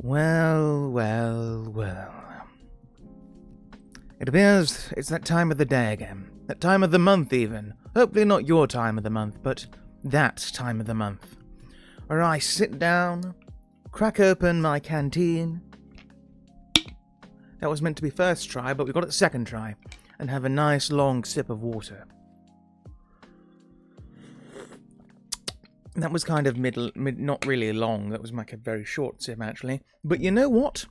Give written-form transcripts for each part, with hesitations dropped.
Well, well, well. It appears it's that time of the day again. That time of the month, even. Hopefully not your time of the month, but that time of the month. Where I sit down, crack open my canteen. That was meant to be first try, but we got it second try. And have a nice long sip of water. That was kind of not really long. That was like a very short sip, actually. But you know what?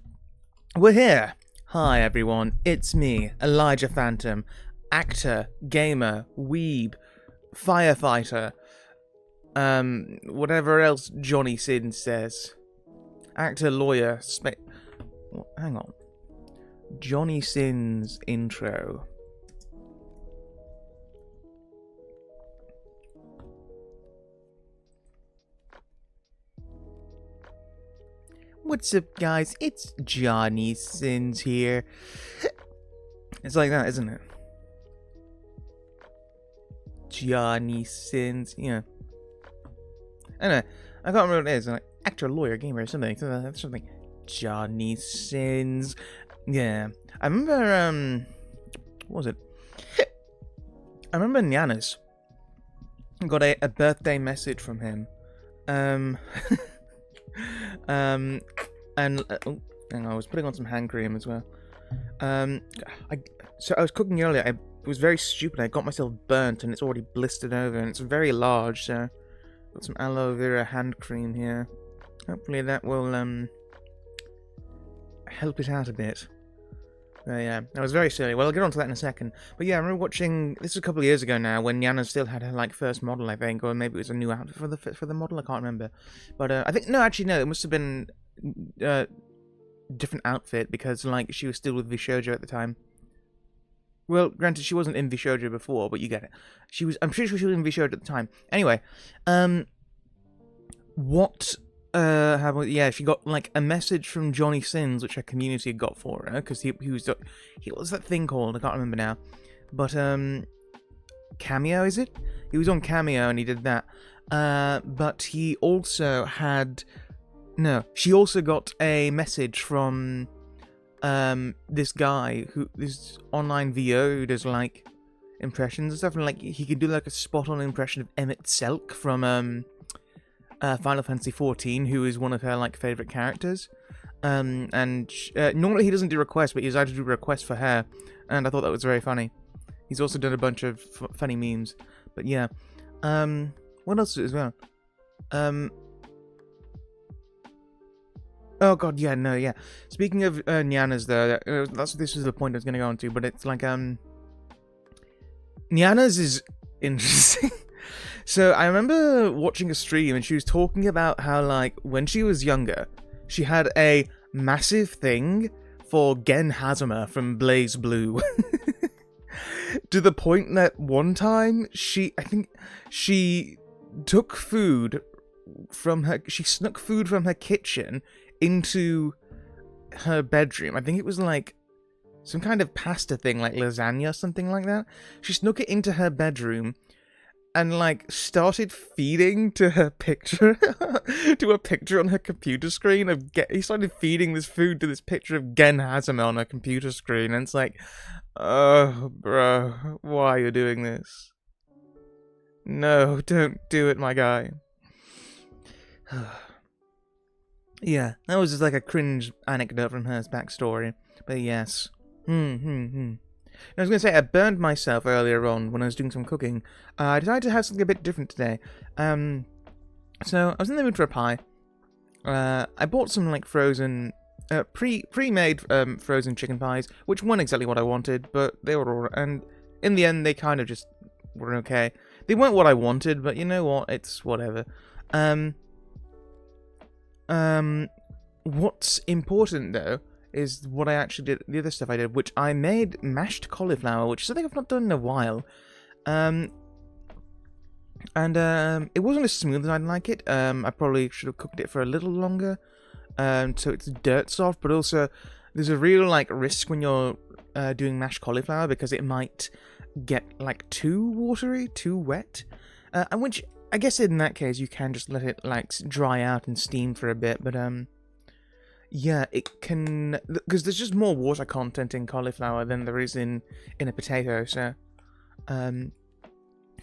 We're here. Hi, everyone. It's me, Elijah Phantom, actor, gamer, weeb, firefighter, whatever else Johnny Sins says. Actor, lawyer, hang on. Johnny Sins intro. What's up, guys? It's Johnny Sins here. It's like that, isn't it? Johnny Sins, yeah. Anyway, I can't remember what it is. Like actor, lawyer, gamer, something. Johnny Sins. Yeah. I remember, what was it? I remember Nyanas got a birthday message from him. And oh, hang on, I was putting on some hand cream as well. So I was cooking earlier. I was very stupid. I got myself burnt, and it's already blistered over, and it's very large. So got some aloe vera hand cream here. Hopefully that will help it out a bit. Yeah, I was very silly. Well, I'll get on to that in a second. But yeah, I remember watching, this was a couple of years ago now, when Yana still had her like first model, I think, or maybe it was a new outfit for the model. I can't remember. But I think no, it must have been different outfit because like she was still with Vishojo at the time. Well, granted, she wasn't in Vishojo before, but you get it. I'm pretty sure she was in Vishojo at the time. Anyway, she got like a message from Johnny Sins, which her community had got for her, because he was what's that thing called? I can't remember now. But Cameo, is it? He was on Cameo and he did that. But he also she also got a message from this guy this online VO who does like impressions and stuff, and like he could do like a spot on impression of Emmett Selk from Final Fantasy XIV, who is one of her like favorite characters. Normally he doesn't do requests, but he decided to do requests for her, and I thought that was very funny. He's also done a bunch of funny memes. But yeah, what else as well? Oh god, yeah, no, yeah. Speaking of Nyanas, though, this was the point I was going to go on to, but it's like Nyanas is interesting. So I remember watching a stream and she was talking about how like when she was younger, she had a massive thing for Gen Hazama from Blaze Blue. To the point that one time she took food from she snuck food from her kitchen into her bedroom. I think it was like some kind of pasta thing, like lasagna or something like that. She snuck it into her bedroom and like started feeding to her picture to a picture on her computer screen he started feeding this food to this picture of Gen Hazama on her computer screen, and it's like, oh bro, why are you doing this? No, don't do it, my guy. Yeah, that was just like a cringe anecdote from her backstory. But yes. I was going to say, I burned myself earlier on when I was doing some cooking. I decided to have something a bit different today. So I was in the mood for a pie. I bought some like frozen, pre-made frozen chicken pies, which weren't exactly what I wanted, but they were alright. And in the end, they kind of just were okay. They weren't what I wanted, but you know what? It's whatever. What's important though is what I actually did, the other stuff I did, which I made mashed cauliflower, which is something I've not done in a while. It wasn't as smooth as I'd like it. I probably should have cooked it for a little longer, so it's dirt soft, but also there's a real like risk when you're doing mashed cauliflower because it might get like too watery, too wet, and which I guess in that case you can just let it like dry out and steam for a bit, but Yeah, it can, because there's just more water content in cauliflower than there is in a potato. So,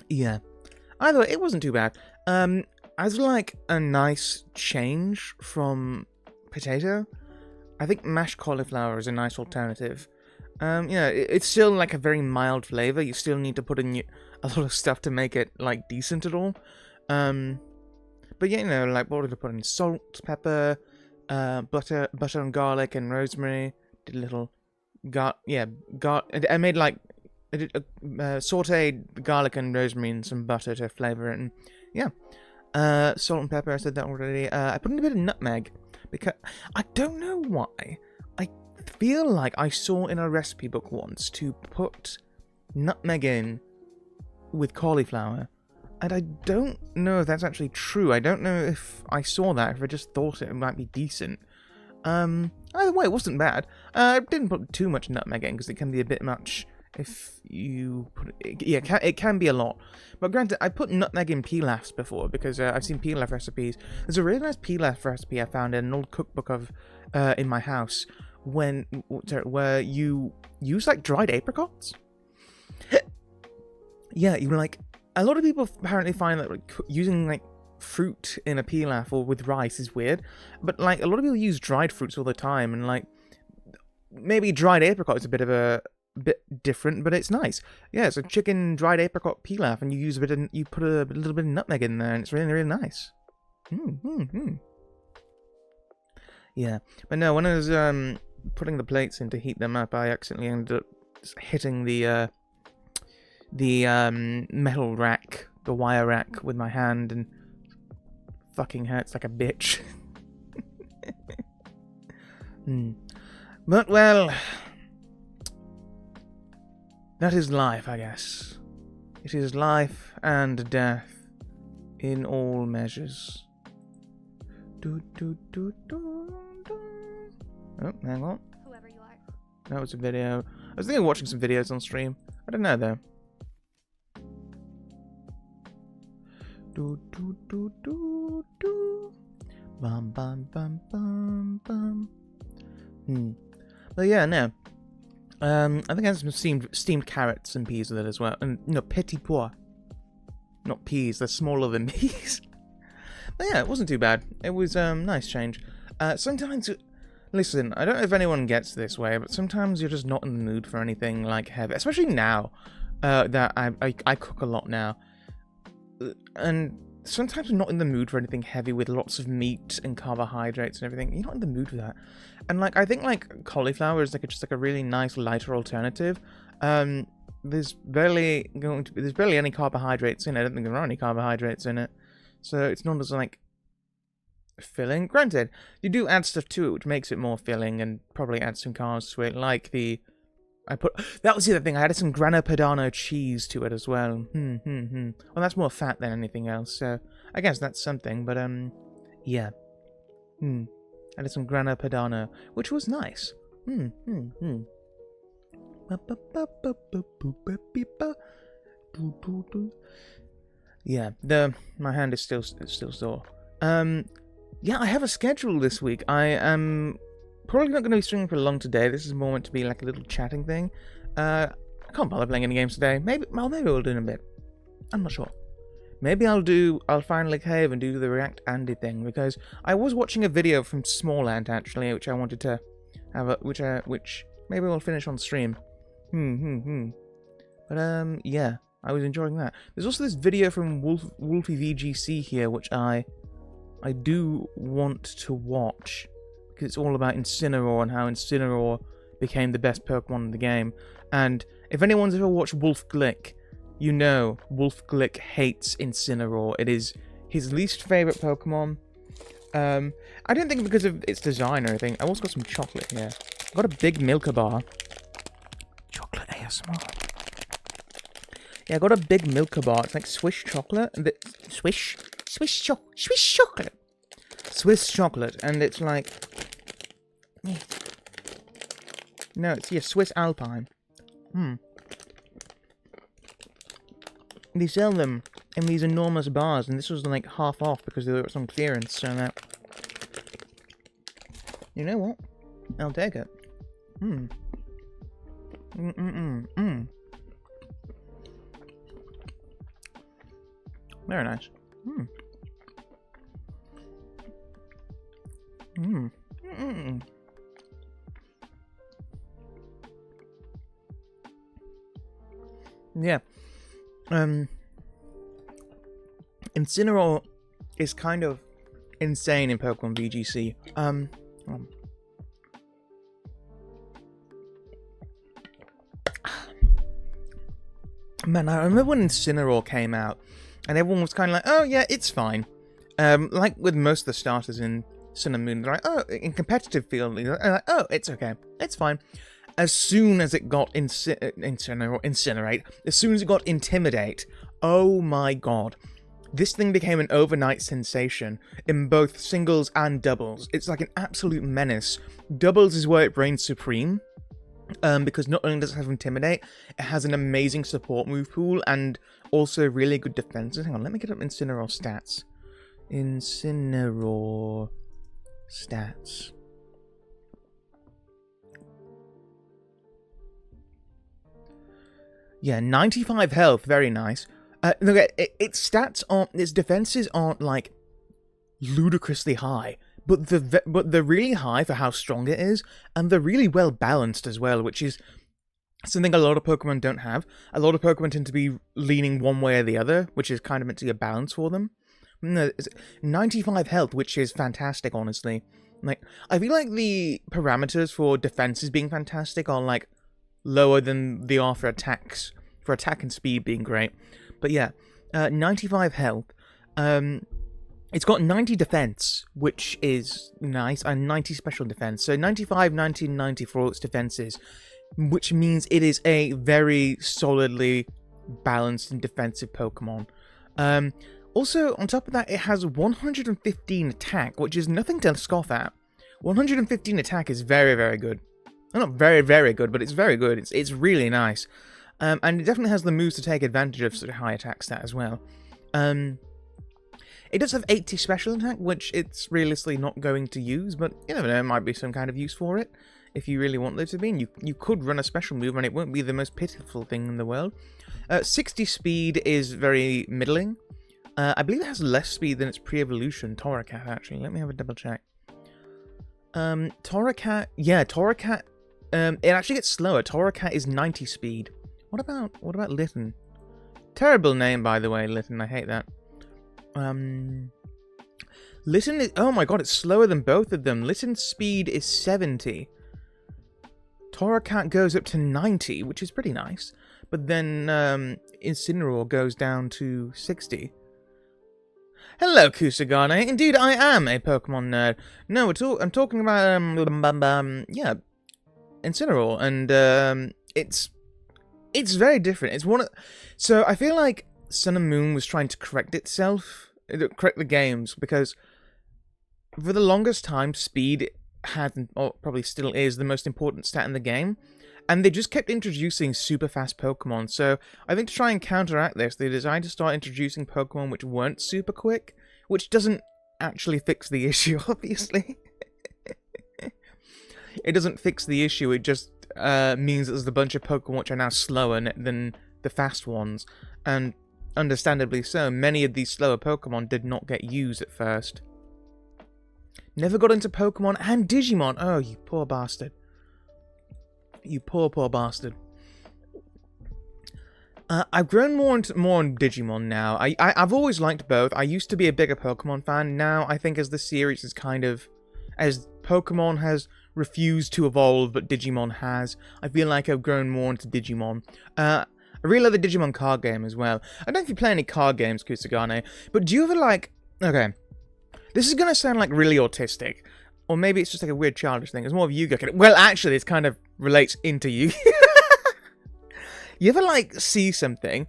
yeah. Either way, it wasn't too bad. As like a nice change from potato, I think mashed cauliflower is a nice alternative. Yeah, it's still like a very mild flavor. You still need to put in a lot of stuff to make it like decent at all. But yeah, you know, like what did I put in? Salt, pepper, butter and garlic and rosemary. Did a little I made like I did sauteed garlic and rosemary and some butter to flavor it, and yeah. Salt and pepper. I said that already. I put in a bit of nutmeg because I don't know why. I feel like I saw in a recipe book once to put nutmeg in with cauliflower. And I don't know if that's actually true. I don't know if I saw that, if I just thought it might be decent. Either way, it wasn't bad. I didn't put too much nutmeg in, because it can be a bit much if you put it. Yeah, it can be a lot. But granted, I put nutmeg in pilafs before, because I've seen pilaf recipes. There's a really nice pilaf recipe I found in an old cookbook of in my house, where you use, like, dried apricots. Yeah, you like... A lot of people apparently find that like, using like fruit in a pilaf or with rice is weird, but like a lot of people use dried fruits all the time, and like maybe dried apricot is a bit different, but it's nice. Yeah, it's a chicken dried apricot pilaf, and you put a little bit of nutmeg in there, and it's really nice. Yeah, but no, when I was putting the plates in to heat them up, I accidentally ended up hitting the metal rack, the wire rack, with my hand, and fucking hurts like a bitch. But, well, that is life, I guess. It is life and death in all measures. Oh, hang on. Whoever you are. That was a video. I was thinking of watching some videos on stream. I don't know, though. Bum bum bum bum bum. But yeah, no. I think I had some steamed carrots and peas with it as well. And no, petit pois. Not peas, they're smaller than peas. But yeah, it wasn't too bad. It was nice change. Sometimes listen, I don't know if anyone gets this way, but sometimes you're just not in the mood for anything like heavy. Especially now that I cook a lot now. And sometimes I'm not in the mood for anything heavy with lots of meat and carbohydrates and everything. You're not in the mood for that. And like I think like cauliflower is like just like a really nice lighter alternative. There's barely any carbohydrates in it. I don't think there are any carbohydrates in it. So it's not as like filling. Granted, you do add stuff to it which makes it more filling and probably add some carbs to it, like that was the other thing. I added some Grana Padano cheese to it as well. Well, that's more fat than anything else, so I guess that's something. But yeah. Added some Grana Padano, which was nice. Yeah. My hand is still sore. Yeah, I have a schedule this week. I am probably not going to be streaming for long today. This is more meant to be like a little chatting thing. I can't bother playing any games today. Maybe we'll do in a bit. I'm not sure. Maybe I'll finally cave and do the React Andy thing, because I was watching a video from Small Ant actually, which I wanted to have which maybe we'll finish on stream. But yeah, I was enjoying that. There's also this video from Wolfie VGC here, which I do want to watch, because it's all about Incineroar and how Incineroar became the best Pokemon in the game. And if anyone's ever watched Wolf Glick, you know Wolf Glick hates Incineroar. It is his least favorite Pokemon. I don't think because of its design or anything. I also got some chocolate here. I've got a big Milka bar. Chocolate ASMR. Yeah, I got a big Milka bar. It's like Swiss chocolate. Swiss chocolate. Swiss chocolate, and it's like... No, it's Swiss Alpine. They sell them in these enormous bars, and this was like half off because they were on clearance, so that... You know what? I'll take it. Very nice. Yeah. Incineroar is kind of insane in Pokemon VGC. Man, I remember when Incineroar came out, and everyone was kind of like, oh yeah, it's fine. Like with most of the starters in Sun and Moon, they're like, oh, in competitive field, they're like, oh, it's okay, it's fine. As soon as it got Incinerate, as soon as it got Intimidate, oh my god. This thing became an overnight sensation in both singles and doubles. It's like an absolute menace. Doubles is where it reigns supreme, because not only does it have Intimidate, it has an amazing support move pool and also really good defenses. Hang on, let me get up Incineroar stats. Incineroar stats. Yeah, 95 health, very nice. Look, its stats aren't, its defenses aren't like ludicrously high, but they're really high for how strong it is, and they're really well balanced as well, which is something a lot of Pokemon don't have. A lot of Pokemon tend to be leaning one way or the other, which is kind of meant to be a balance for them. No, 95 health, which is fantastic, honestly. Like, I feel like the parameters for defenses being fantastic are like lower than they are for attacks. For attack and speed being great. But yeah, 95 health. It's got 90 defense, which is nice, and 90 special defense. So 95, 90, and 90 for all its defenses, which means it is a very solidly balanced and defensive Pokemon. Also, on top of that, it has 115 attack, which is nothing to scoff at. 115 attack is very, very good. Well, not very, very good, but it's very good. It's really nice. And it definitely has the moves to take advantage of such a high attack stat as well. It does have 80 special attack, which it's realistically not going to use, but you never know, there might be some kind of use for it, if you really want there to be. And you could run a special move, and it won't be the most pitiful thing in the world. 60 speed is very middling. I believe it has less speed than its pre-evolution, Torracat, actually. Let me have a double check. Torracat, yeah, Torracat, it actually gets slower. Torracat is 90 speed. What about Litten? Terrible name, by the way, Litten. I hate that. Litten is... Oh my god, it's slower than both of them. Litten's speed is 70. Torracat goes up to 90, which is pretty nice. But then Incineroar goes down to 60. Hello, Kusagane. Indeed, I am a Pokemon nerd. No, I'm talking about, yeah, Incineroar, and it's very different. It's one of... So, I feel like Sun and Moon was trying to correct itself, correct the games, because for the longest time, speed had, or probably still is, the most important stat in the game, and they just kept introducing super fast Pokemon. So, I think to try and counteract this, they decided to start introducing Pokemon which weren't super quick, which doesn't actually fix the issue, obviously. It doesn't fix the issue, it just means that there's a bunch of Pokemon which are now slower than the fast ones, and understandably so, many of these slower Pokemon did not get used at first. Never got into Pokemon and Digimon. Oh, you poor bastard. You poor, poor bastard. I've grown more on Digimon now. I've always liked both. I used to be a bigger Pokemon fan. Now, I think as the series is kind of... As Pokemon has refused to evolve, but Digimon has, I feel like I've grown more into Digimon. I really love the Digimon card game as well. I don't know if you play any card games, Kusagane, but do you ever like... Okay. This is going to sound like really autistic. Or maybe it's just like a weird childish thing. It's more of Yu-Gi-Oh! Well, actually, this kind of relates into you. You ever, like, see something?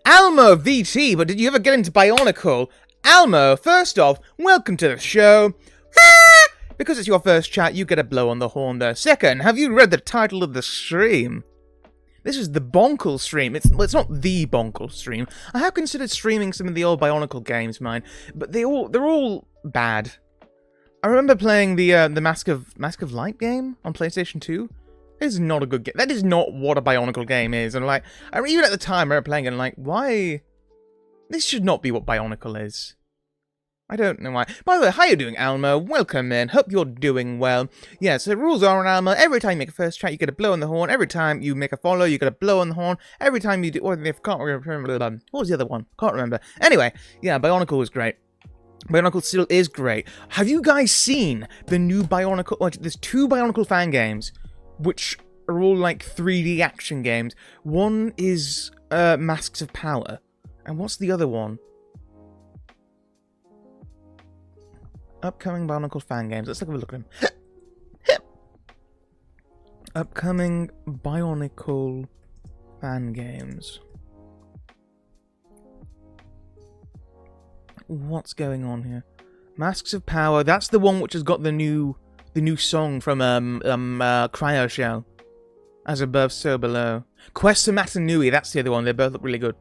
Almo VT, but did you ever get into Bionicle? Almo, first off, welcome to the show. Because it's your first chat, you get a blow on the horn there. Second, have you read the title of the stream? This is the Bonkle stream. It's not the Bonkle stream. I have considered streaming some of the old Bionicle games, mine, but they're all bad. I remember playing the Mask of Light game on PlayStation 2. It is not a good game. That is not what a Bionicle game is. And like, even at the time I remember playing it and like, why? This should not be what Bionicle is. I don't know why. By the way, how you doing, Almo? Welcome in. Hope you're doing well. Yeah, so the rules are on Almo. Every time you make a first chat, you get a blow on the horn. Every time you make a follow, you get a blow on the horn. Every time you do... Or I can't remember. What was the other one? Can't remember. Anyway, yeah, Bionicle was great. Bionicle still is great. Have you guys seen the new Bionicle... Like, there's 2 Bionicle fan games, which are all, like, 3D action games. One is Masks of Power. And what's the other one? Upcoming Bionicle fan games. Let's have a look at them. Upcoming Bionicle fan games. What's going on here? Masks of Power. That's the one which has got the new song from Cryo Shell. As above, so below. Quest for Matanui. That's the other one. They both look really good.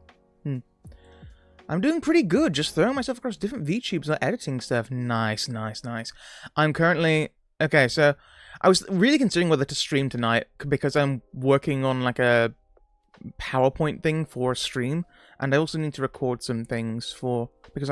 I'm doing pretty good, just throwing myself across different VTubes and editing stuff. Nice, nice, nice. I'm currently... Okay, so I was really considering whether to stream tonight because I'm working on like a PowerPoint thing for a stream, and I also need to record some things for... Because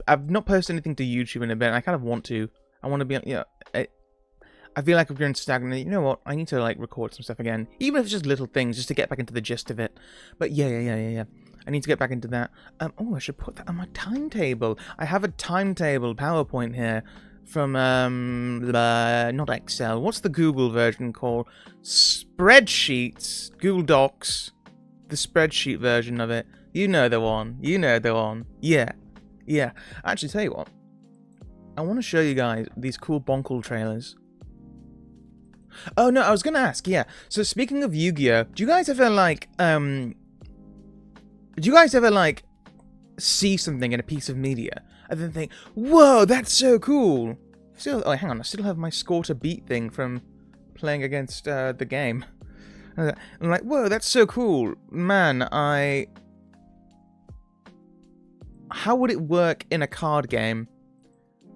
I've not posted anything to YouTube in a bit, and I kind of want to. I want to be... Yeah, I feel like I've grown stagnant. You know what? I need to like record some stuff again, even if it's just little things, just to get back into the gist of it. But yeah. I need to get back into that. Oh, I should put that on my timetable. I have a timetable PowerPoint here from, not Excel. What's the Google version called? Spreadsheets. Google Docs. The spreadsheet version of it. You know the one. You know the one. Yeah. Actually, tell you what. I want to show you guys these cool Bonkle trailers. Oh, no, I was going to ask, yeah. So, speaking of Yu-Gi-Oh! Do you guys ever, like, see something in a piece of media and then think, whoa, that's so cool? Oh, hang on, I still have my score to beat thing from playing against the game. I'm like, whoa, that's so cool. Man, how would it work in a card game?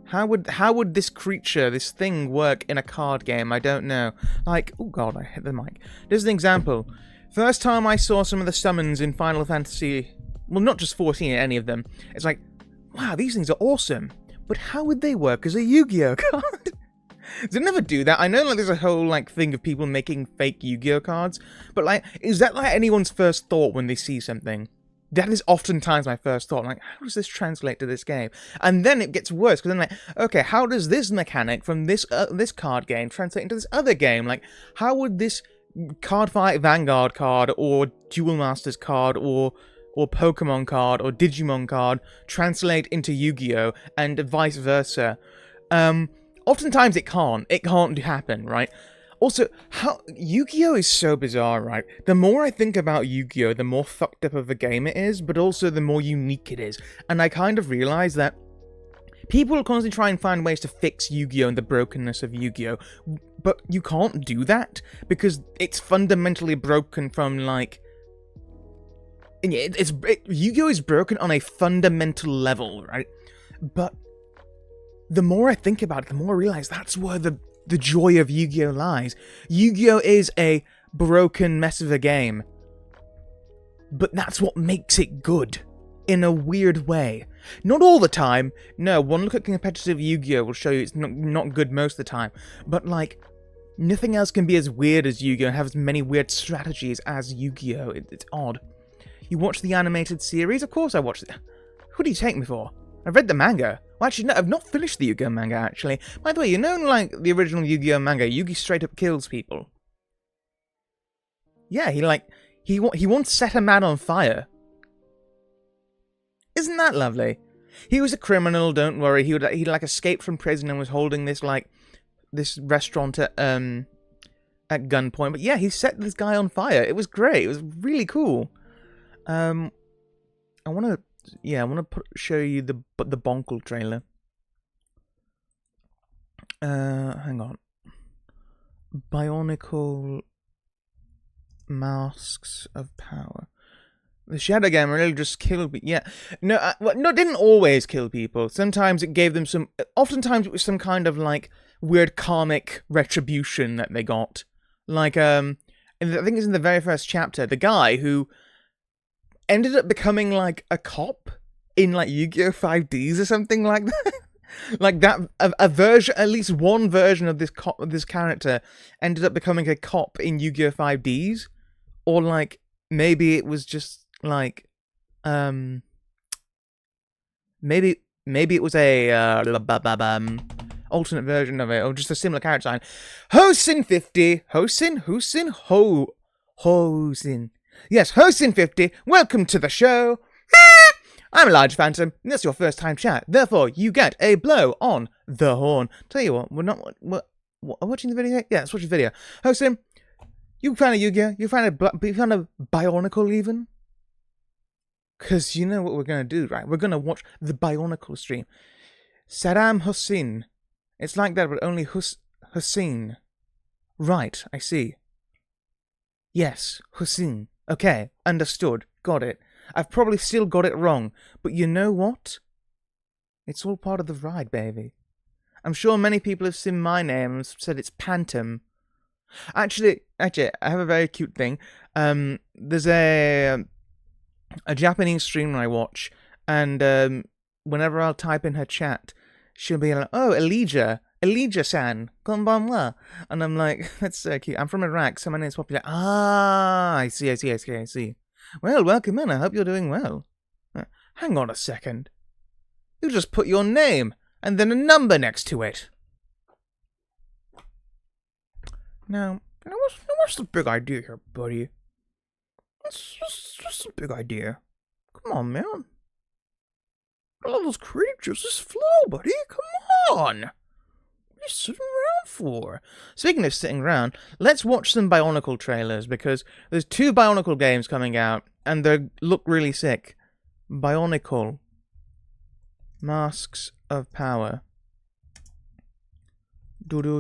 How would this creature, this thing, work in a card game? I don't know. Like, oh god, I hit the mic. There's an example. First time I saw some of the summons in Final Fantasy, well, not just 14, any of them, it's like, wow, these things are awesome. But how would they work as a Yu-Gi-Oh card? They never do that. I know, like, there's a whole, like, thing of people making fake Yu-Gi-Oh cards, but, like, is that, like, anyone's first thought when they see something? That is oftentimes my first thought. I'm like, how does this translate to this game? And then it gets worse, because then, like, okay, how does this mechanic from this card game translate into this other game? Like, how would this Cardfight Vanguard card, or Duel Masters card, or Pokemon card, or Digimon card translate into Yu-Gi-Oh! And vice versa? Oftentimes it can't. It can't happen, right? Also, how Yu-Gi-Oh! Is so bizarre, right? The more I think about Yu-Gi-Oh!, the more fucked up of a game it is, but also the more unique it is. And I kind of realize that people constantly try and find ways to fix Yu-Gi-Oh! And the brokenness of Yu-Gi-Oh! But you can't do that, because it's fundamentally broken from, like... Yu-Gi-Oh! Is broken on a fundamental level, right? But the more I think about it, the more I realize that's where the joy of Yu-Gi-Oh! Lies. Yu-Gi-Oh! Is a broken mess of a game. But that's what makes it good. In a weird way. Not all the time. No, one look at competitive Yu-Gi-Oh! Will show you it's not good most of the time. But, like, nothing else can be as weird as Yu-Gi-Oh! And have as many weird strategies as Yu-Gi-Oh! It's odd. You watch the animated series? Of course I watched it. Who do you take me for? I've read the manga. Well, actually, no, I've not finished the Yu-Gi-Oh! Manga, actually. By the way, you know, like, the original Yu-Gi-Oh! Manga, Yugi straight up kills people. Yeah, he once set a man on fire. Isn't that lovely? He was a criminal, don't worry. He like escaped from prison and was holding this, like, this restaurant at gunpoint. But yeah, he set this guy on fire. It was great. It was really cool. I want to show you the Bonkle trailer. Hang on. Bionicle Masks of Power. The Shadow Game really just killed me. Yeah. No, well, no, it didn't always kill people. Sometimes it gave them some... Oftentimes it was some kind of, like, weird karmic retribution that they got. Like, I think it's in the very first chapter, the guy who ended up becoming, like, a cop in, like, Yu-Gi-Oh! 5Ds or something like that. Like that, a version, at least one version of this character ended up becoming a cop in Yu-Gi-Oh! 5Ds. Or, like, maybe it was just, like, maybe it was a, alternate version of it, or just a similar character design. Hosin50, Hosin. Yes, Hosin50, welcome to the show. I'm a large phantom, and this is your first time chat. Therefore, you get a blow on the horn. Tell you what, we're not watching the video. Yeah, let's watch the video. Hosin, you found a Yu-Gi-Oh? You found a Bionicle even? Because you know what we're going to do, right? We're going to watch the Bionicle stream. Saddam Hussein. It's like that, but only Hussein. Right, I see. Yes, Hussein. Okay, understood. Got it. I've probably still got it wrong, but you know what? It's all part of the ride, baby. I'm sure many people have seen my name and said it's Pantom. Actually, I have a very cute thing. There's a Japanese streamer I watch, and whenever I'll type in her chat, she'll be like, "Oh, Elijah-san, konbanwa." And I'm like, that's so cute. I'm from Iraq, so my name's popular. Ah, I see. Well, welcome in. I hope you're doing well. Hang on a second. You just put your name and then a number next to it. Now what's the big idea here, buddy? What's the big idea? Come on, man. All those creatures, just flow, buddy. Come on. What are you sitting around for? Speaking of sitting around, let's watch some Bionicle trailers, because there's 2 Bionicle games coming out, and they look really sick. Bionicle. Masks of Power. Oh,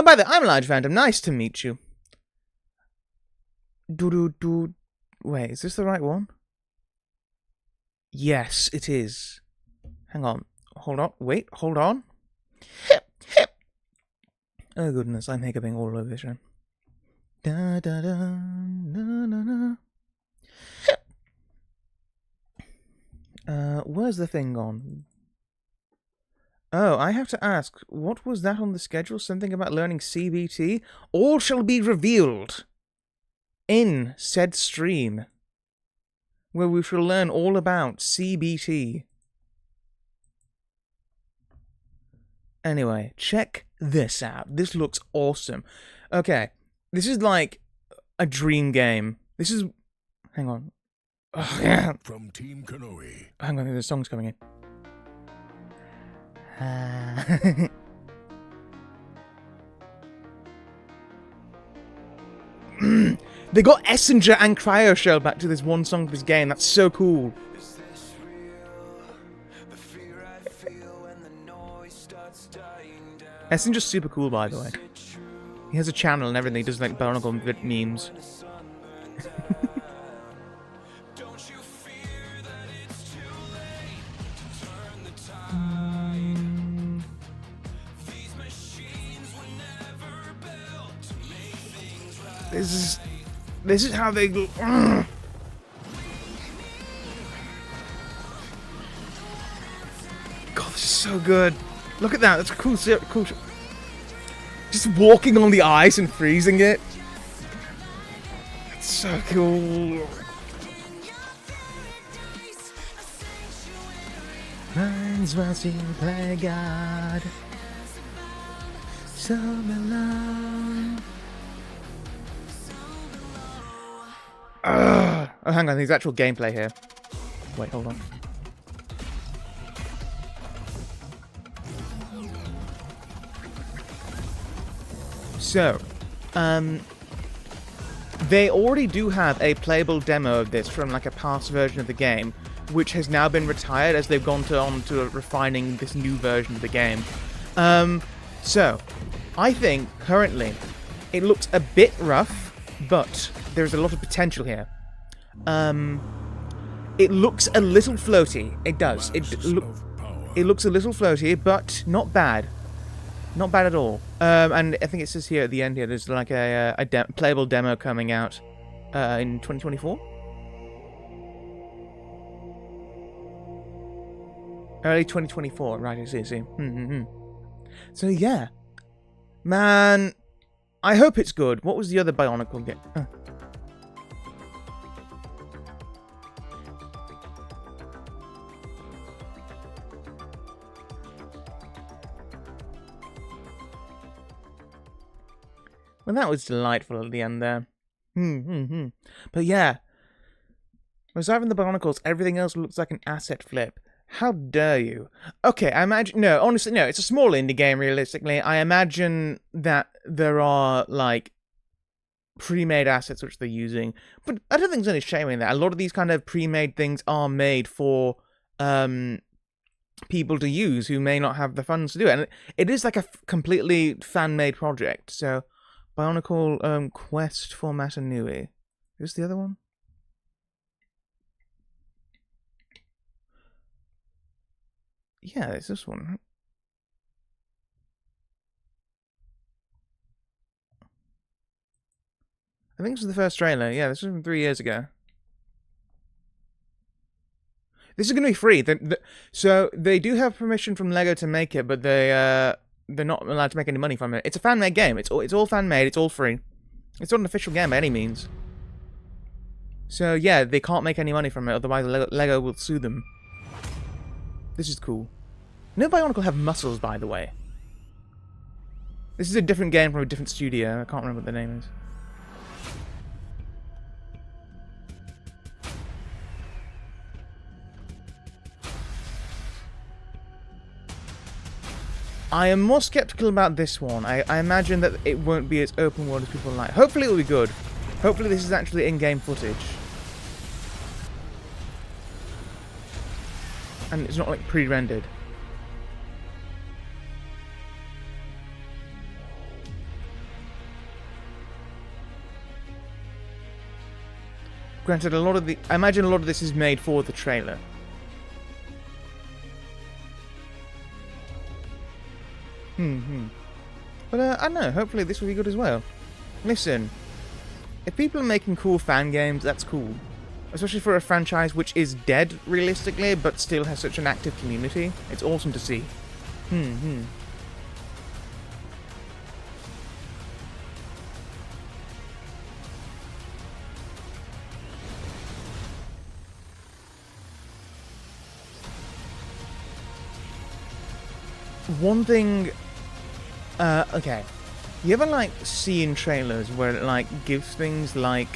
by the way, I'm Large Phantom. Nice to meet you. Wait, is this the right one? Yes, it is. Hang on. Hold on. Wait, hold on. Oh, goodness, I'm hiccuping all over this show. Da da da na na na. Where's the thing gone? Oh, I have to ask, what was that on the schedule? Something about learning CBT? All shall be revealed in said stream, where we shall learn all about CBT. Anyway, check this out. This looks awesome. Okay, this is like a dream game. This is... Hang on. Oh, yeah. From Team Kanoe. Hang on, the song's coming in. They got Essinger and Cryo Shell back to this one song for this game. That's so cool. Essinger's super cool, by the way. He has a channel and everything. He does like Bionicle memes. This is how they go. God, this is so good. Look at that. That's cool. Cool. Just walking on the ice and freezing it. That's so cool. Minds once you play God. So alone. Oh, hang on, there's actual gameplay here. Wait, hold on. So, they already do have a playable demo of this from like a past version of the game, which has now been retired as they've gone on to refining this new version of the game. So, I think currently it looks a bit rough, but there's a lot of potential here. It looks a little floaty. It does. It looks a little floaty, but not bad. Not bad at all. And I think it says here at the end here, there's like a playable demo coming out in 2024. Early 2024, right, I see. So yeah. Man, I hope it's good. What was the other Bionicle game? Well, that was delightful at the end there. But yeah. Aside from the Bionicles, everything else looks like an asset flip. How dare you? Okay, I imagine... No, honestly, no, it's a small indie game, realistically. I imagine that there are, like, pre-made assets which they're using. But I don't think there's any shame in that. A lot of these kind of pre-made things are made for people to use who may not have the funds to do it. And it is like a completely fan-made project. So, Bionicle Quest for Matanui. Who's the other one? Yeah, it's this one. I think this was the first trailer. Yeah, this was from 3 years ago. This is going to be free. So they do have permission from LEGO to make it, but they're not allowed to make any money from it. It's a fan-made game. It's all fan-made. It's all free. It's not an official game by any means. So yeah, they can't make any money from it. Otherwise, LEGO will sue them. This is cool. No Bionicle have muscles, by the way. This is a different game from a different studio. I can't remember what the name is. I am more skeptical about this one. I imagine that it won't be as open world as people like. Hopefully it will be good. Hopefully this is actually in-game footage. And it's not like pre-rendered. Granted, I imagine a lot of this is made for the trailer. But I don't know, hopefully this will be good as well. Listen, if people are making cool fan games, that's cool. Especially for a franchise which is dead, realistically, but still has such an active community. It's awesome to see. One thing... okay. You ever, like, see in trailers where it, like, gives things like,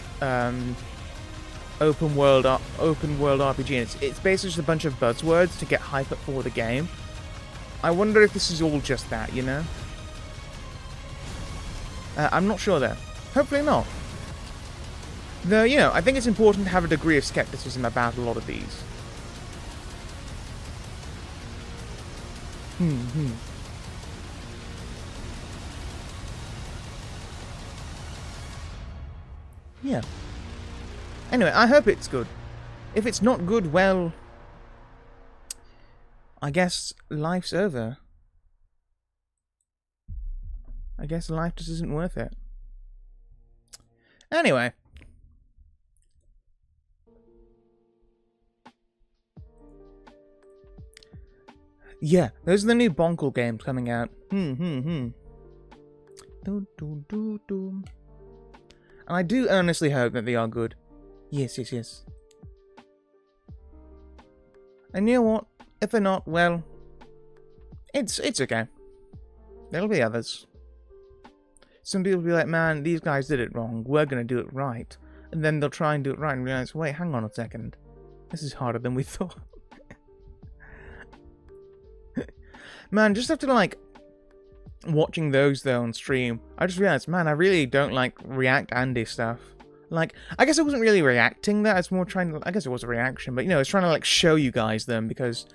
open world RPG, and it's basically just a bunch of buzzwords to get hype up for the game? I wonder if this is all just that, you know? I'm not sure, though. Hopefully not. Though, you know, I think it's important to have a degree of skepticism about a lot of these. Yeah. Anyway, I hope it's good. If it's not good, well... I guess life's over. I guess life just isn't worth it. Anyway. Yeah, those are the new Bionicle games coming out. And I do earnestly hope that they are good. Yes. And you know what? If they're not, well... It's okay. There'll be others. Some people will be like, man, these guys did it wrong. We're gonna do it right. And then they'll try and do it right and realize, wait, hang on a second. This is harder than we thought. Man, just after, like, watching those, though, on stream, I just realized, man, I really don't like React Andy stuff. Like, I guess I wasn't really reacting that, I was more trying to, I guess it was a reaction, but, you know, I was trying to, like, show you guys them, because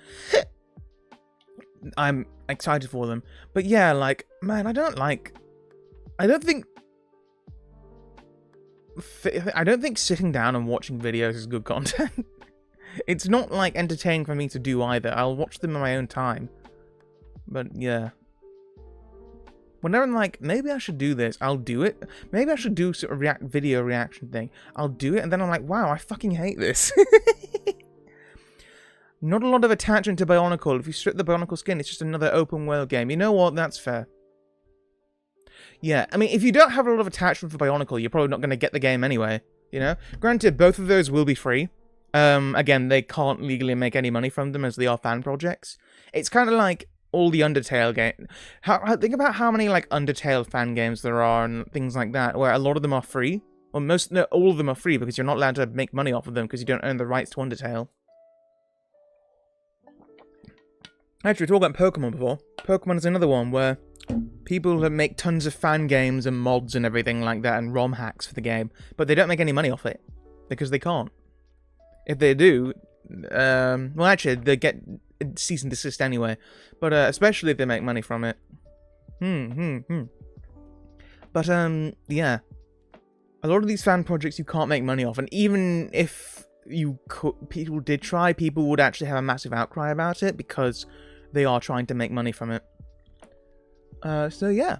I'm excited for them. But, yeah, like, man, I don't think... I don't think sitting down and watching videos is good content. It's not, like, entertaining for me to do either. I'll watch them in my own time. But, yeah. Whenever I'm like, maybe I should do this, I'll do it. Maybe I should do sort of video reaction thing. I'll do it, and then I'm like, wow, I fucking hate this. Not a lot of attachment to Bionicle. If you strip the Bionicle skin, it's just another open world game. You know what? That's fair. Yeah, I mean, if you don't have a lot of attachment for Bionicle, you're probably not going to get the game anyway, you know? Granted, both of those will be free. Again, they can't legally make any money from them as they are fan projects. It's kind of like all the Undertale games. Think about how many, like, Undertale fan games there are and things like that, where a lot of them are free. Well, all of them are free because you're not allowed to make money off of them because you don't own the rights to Undertale. Actually, we talked about Pokemon before. Pokemon is another one where people make tons of fan games and mods and everything like that and ROM hacks for the game, but they don't make any money off it because they can't. If they do, well, actually, they get cease and desist anyway, but especially if they make money from it. But, yeah. A lot of these fan projects you can't make money off, and even if people did try, people would actually have a massive outcry about it because they are trying to make money from it. So yeah.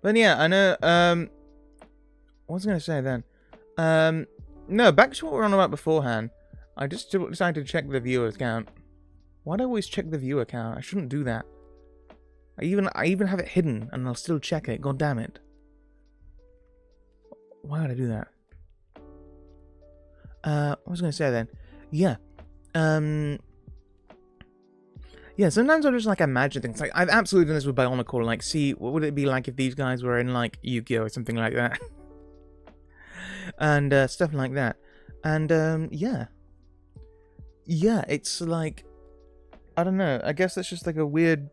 But yeah, I know, what was I going to say then? No, back to what we were on about beforehand. I just decided to check the viewer account. Why do I always check the viewer account? I shouldn't do that. I even have it hidden, and I'll still check it. God damn it. Why would I do that? What was I going to say then? Yeah. Yeah, sometimes I just, like, imagine things. Like, I've absolutely done this with Bionicle. Like, see, what would it be like if these guys were in, like, Yu-Gi-Oh! Or something like that? And, stuff like that. And, yeah. Yeah, it's, like, I don't know. I guess that's just, like, a weird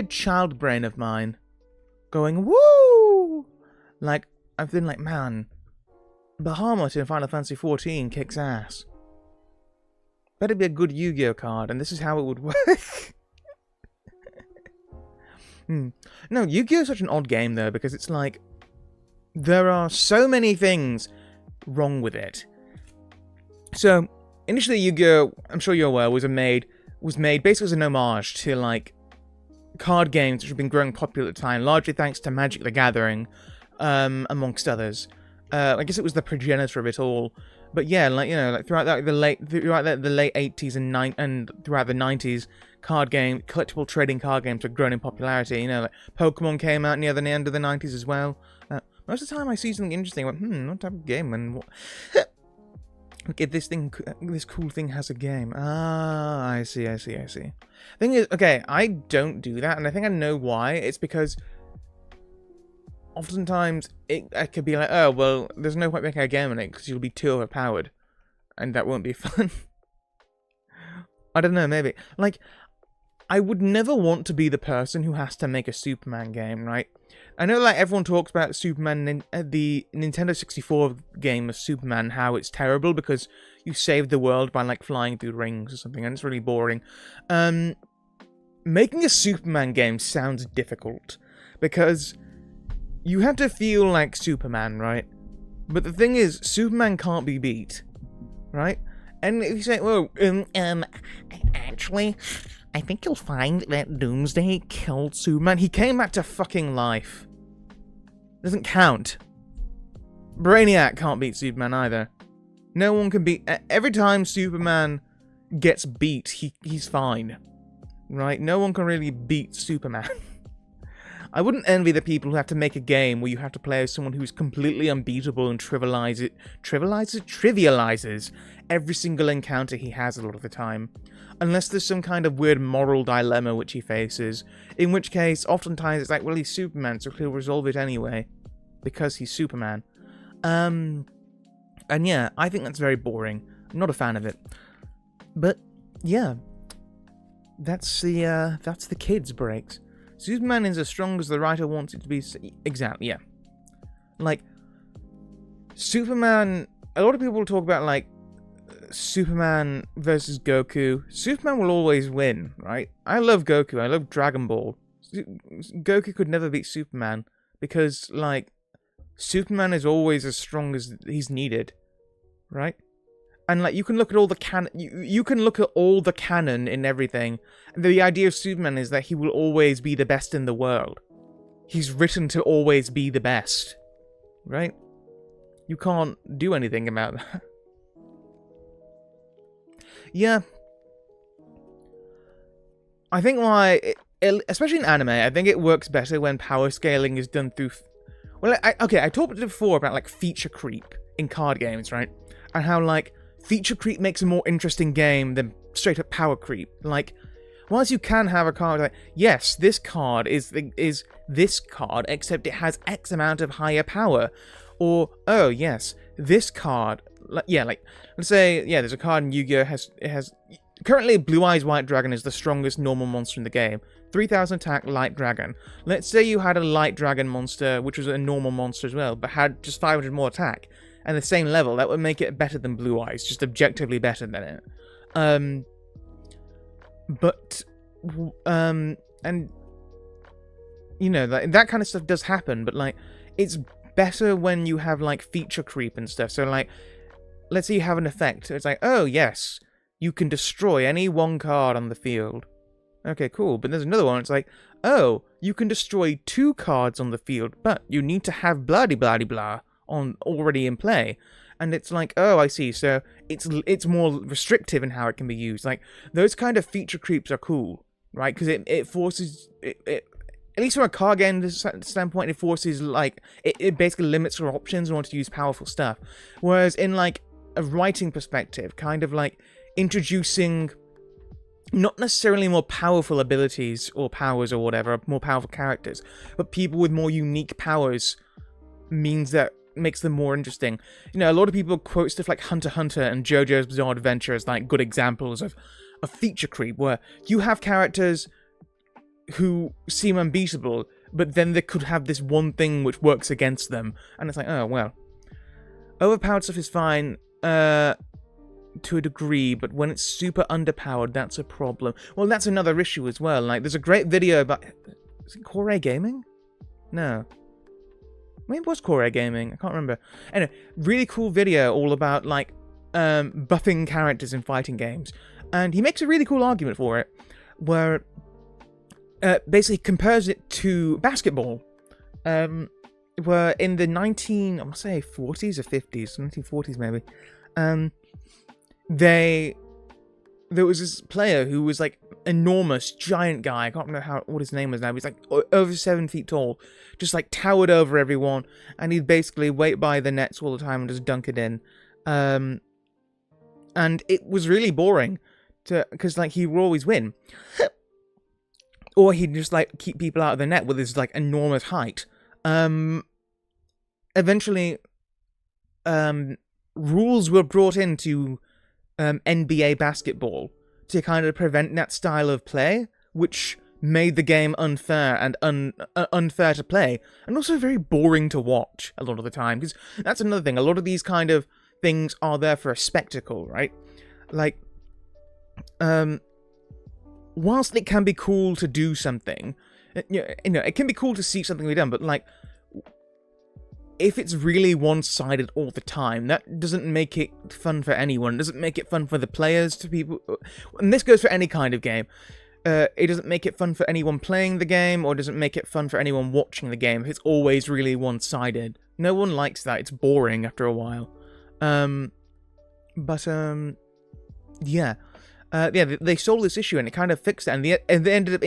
child brain of mine. Going, woo! Like, I've been like, man, Bahamut in Final Fantasy XIV kicks ass. Better be a good Yu-Gi-Oh card, and this is how it would work. No, Yu-Gi-Oh is such an odd game, though, because it's like, there are so many things wrong with it. So, initially Yu-Gi-Oh, I'm sure you're aware, was made basically as an homage to, like, card games which have been growing popular at the time, largely thanks to Magic the Gathering, amongst others. I guess it was the progenitor of it all. But yeah, like, you know, like throughout the late 80s and throughout the 90s, collectible trading card games have grown in popularity. You know, like Pokemon came out near the end of the 90s as well. Most of the time I see something interesting, I went, what type of game and what? Okay, this cool thing has a game. Ah, I see. Thing is, okay, I don't do that, and I think I know why. It's because oftentimes I could be like, oh, well, there's no point making a game on it because you'll be too overpowered, and that won't be fun. I don't know, maybe. Like, I would never want to be the person who has to make a Superman game, right? I know, like, everyone talks about Superman, the Nintendo 64 game of Superman, how it's terrible because you save the world by, like, flying through rings or something, and it's really boring. Making a Superman game sounds difficult because you have to feel like Superman, right? But the thing is, Superman can't be beat, right? And if you say, well, actually, I think you'll find that Doomsday killed Superman. He came back to fucking life. Doesn't count. Brainiac can't beat Superman either. No one can beat... Every time Superman gets beat, he's fine. Right? No one can really beat Superman. I wouldn't envy the people who have to make a game where you have to play as someone who's completely unbeatable and trivializes every single encounter he has a lot of the time. Unless there's some kind of weird moral dilemma which he faces. In which case, oftentimes it's like, well, he's Superman, so he'll resolve it anyway. Because he's Superman. And yeah, I think that's very boring. I'm not a fan of it. But, yeah. That's the kids' breaks. Superman is as strong as the writer wants it to be. Exactly, yeah. Like, Superman... A lot of people talk about, like, Superman versus Goku. Superman will always win, right? I love Goku. I love Dragon Ball. Goku could never beat Superman because, like, Superman is always as strong as he's needed, right? And like you can look at all the you can look at all the canon in everything. And the idea of Superman is that he will always be the best in the world. He's written to always be the best, right? You can't do anything about that. Yeah. I think especially in anime, I think it works better when power scaling is done through... Well, I talked before about, like, feature creep in card games, right? And how, like, feature creep makes a more interesting game than straight-up power creep. Like, whilst you can have a card like, yes, this card is this card, except it has X amount of higher power. Or, oh, yes, this card... like, let's say, yeah, there's a card in Yu-Gi-Oh! It has... Currently, Blue Eyes White Dragon is the strongest normal monster in the game. 3000 attack, Light Dragon. Let's say you had a Light Dragon monster, which was a normal monster as well, but had just 500 more attack, and the same level. That would make it better than Blue Eyes, just objectively better than it. And, you know, that kind of stuff does happen, but, like, it's better when you have, like, feature creep and stuff. So, like, let's say you have an effect. It's like, oh, yes, you can destroy any one card on the field. Okay, cool. But there's another one. It's like, oh, you can destroy 2 cards on the field, but you need to have blah-de-blah-de-blah on already in play. And it's like, oh, I see. So it's more restrictive in how it can be used. Like, those kind of feature creeps are cool, right? Because it forces... It, at least from a card game standpoint, it forces, like... It basically limits your options in order to use powerful stuff. Whereas in, like, a writing perspective, kind of like introducing not necessarily more powerful abilities or powers or whatever, more powerful characters, but people with more unique powers makes them more interesting. You know, a lot of people quote stuff like Hunter x Hunter and JoJo's Bizarre Adventure as like good examples of a feature creep, where you have characters who seem unbeatable, but then they could have this one thing which works against them, and it's like, oh, well. Overpowered stuff is fine, to a degree, but when it's super underpowered, that's a problem. Well, that's another issue as well. Like, there's a great video about... Is it Core Gaming? No. Maybe it was Core Gaming. I can't remember. Anyway, really cool video all about, like, buffing characters in fighting games. And he makes a really cool argument for it, where basically compares it to basketball. Where in the 40s or 50s, 1940s maybe, there was this player who was like enormous, giant guy. I can't remember what his name was now. He was like over 7 feet tall, just like towered over everyone, and he'd basically wait by the nets all the time and just dunk it in. And it was really boring because like he would always win, or he'd just like keep people out of the net with his like enormous height. Eventually, rules were brought into NBA basketball to kind of prevent that style of play, which made the game unfair and unfair to play, and also very boring to watch a lot of the time, because that's another thing. A lot of these kind of things are there for a spectacle, right? Like, whilst it can be cool to do something, you know, it can be cool to see something be done, but like, if it's really one-sided all the time, that doesn't make it fun for anyone. It doesn't make it fun for the players, to people, and this goes for any kind of game. It doesn't make it fun for anyone playing the game, or doesn't make it fun for anyone watching the game if it's always really one-sided. No one likes that. It's boring after a while. Yeah. They solved this issue and it kind of fixed it, and they ended up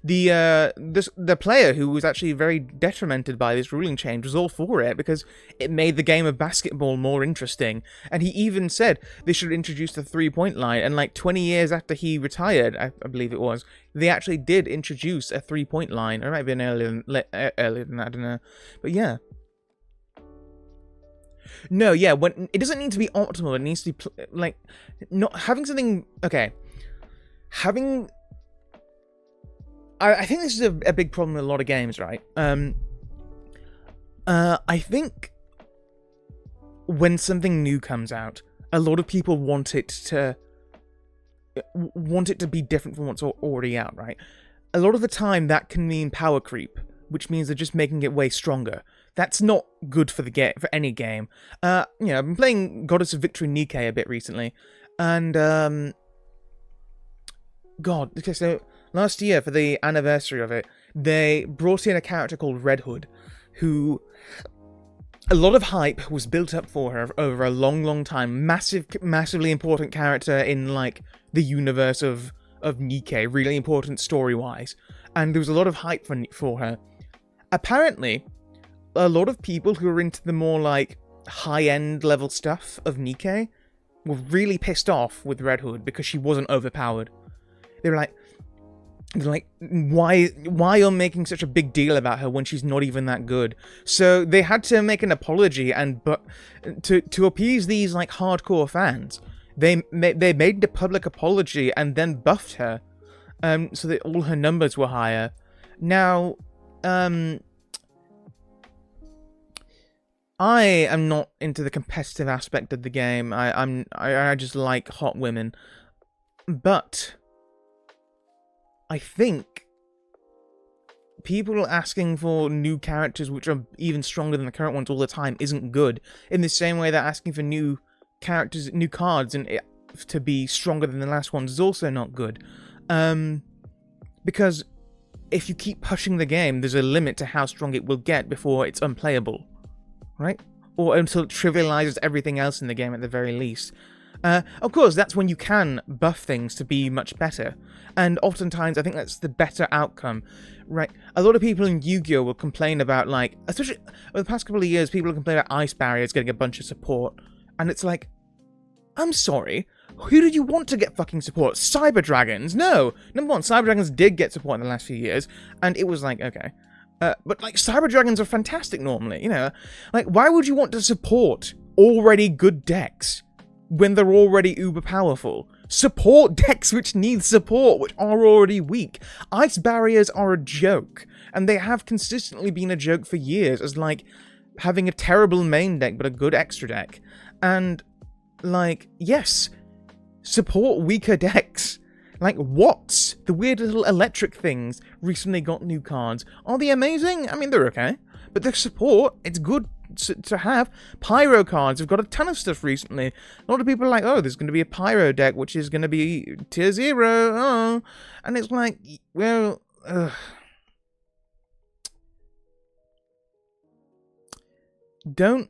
the player who was actually very detrimented by this ruling change was all for it because it made the game of basketball more interesting. And he even said they should introduce the 3-point line. And like 20 years after he retired, I believe it was, they actually did introduce a 3-point line. Or it might have been earlier than that, I don't know. But yeah. No, yeah, when it doesn't need to be optimal, it needs to be, like, not having something, okay, having, I think this is a big problem with a lot of games, right? I think when something new comes out, a lot of people want it to be different from what's already out, right? a lot of the time that can mean power creep, which means they're just making it way stronger. That's not good for the game, for any game. I've been playing Goddess of Victory Nikke a bit recently, and okay, so last year for the anniversary of it, they brought in a character called Red Hood, who a lot of hype was built up for her over a long time. Massively important character in like the universe of Nikke, really important story-wise, and there was a lot of hype for her. Apparently, a lot of people who are into the more like high-end level stuff of Nikke were really pissed off with Red Hood because she wasn't overpowered. They're like, why you're making such a big deal about her when she's not even that good? So they had to make an apology, but to appease these like hardcore fans, they made a public apology and then buffed her, so that all her numbers were higher. Now, I am not into the competitive aspect of the game. I just like hot women, but I think people asking for new characters which are even stronger than the current ones all the time isn't good. In the same way that asking for new characters, new cards, and to be stronger than the last ones is also not good. Because if you keep pushing the game, there's a limit to how strong it will get before it's unplayable, right? Or until it trivializes everything else in the game at the very least. Of course, that's when you can buff things to be much better. And oftentimes, I think that's the better outcome, right? A lot of people in Yu-Gi-Oh! Will complain about, like, especially over the past couple of years, people have complained about ice barriers getting a bunch of support. And it's like, I'm sorry, who did you want to get fucking support? Cyber Dragons? No! Number one, Cyber Dragons did get support in the last few years, and it was like, okay. But, like, Cyber Dragons are fantastic normally, you know? Like, why would you want to support already good decks when they're already uber powerful? Support decks which need support, which are already weak. Ice barriers are a joke, and they have consistently been a joke for years, as like having a terrible main deck but a good extra deck. And like, yes, support weaker decks. Like Watts, the weird little electric things, recently got new cards. Are they amazing? I mean, they're okay, but their support, it's good to have. Pyro cards have got a ton of stuff recently. A lot of people are like, oh, there's going to be a Pyro deck, which is going to be tier 0, oh. And it's like, well, don't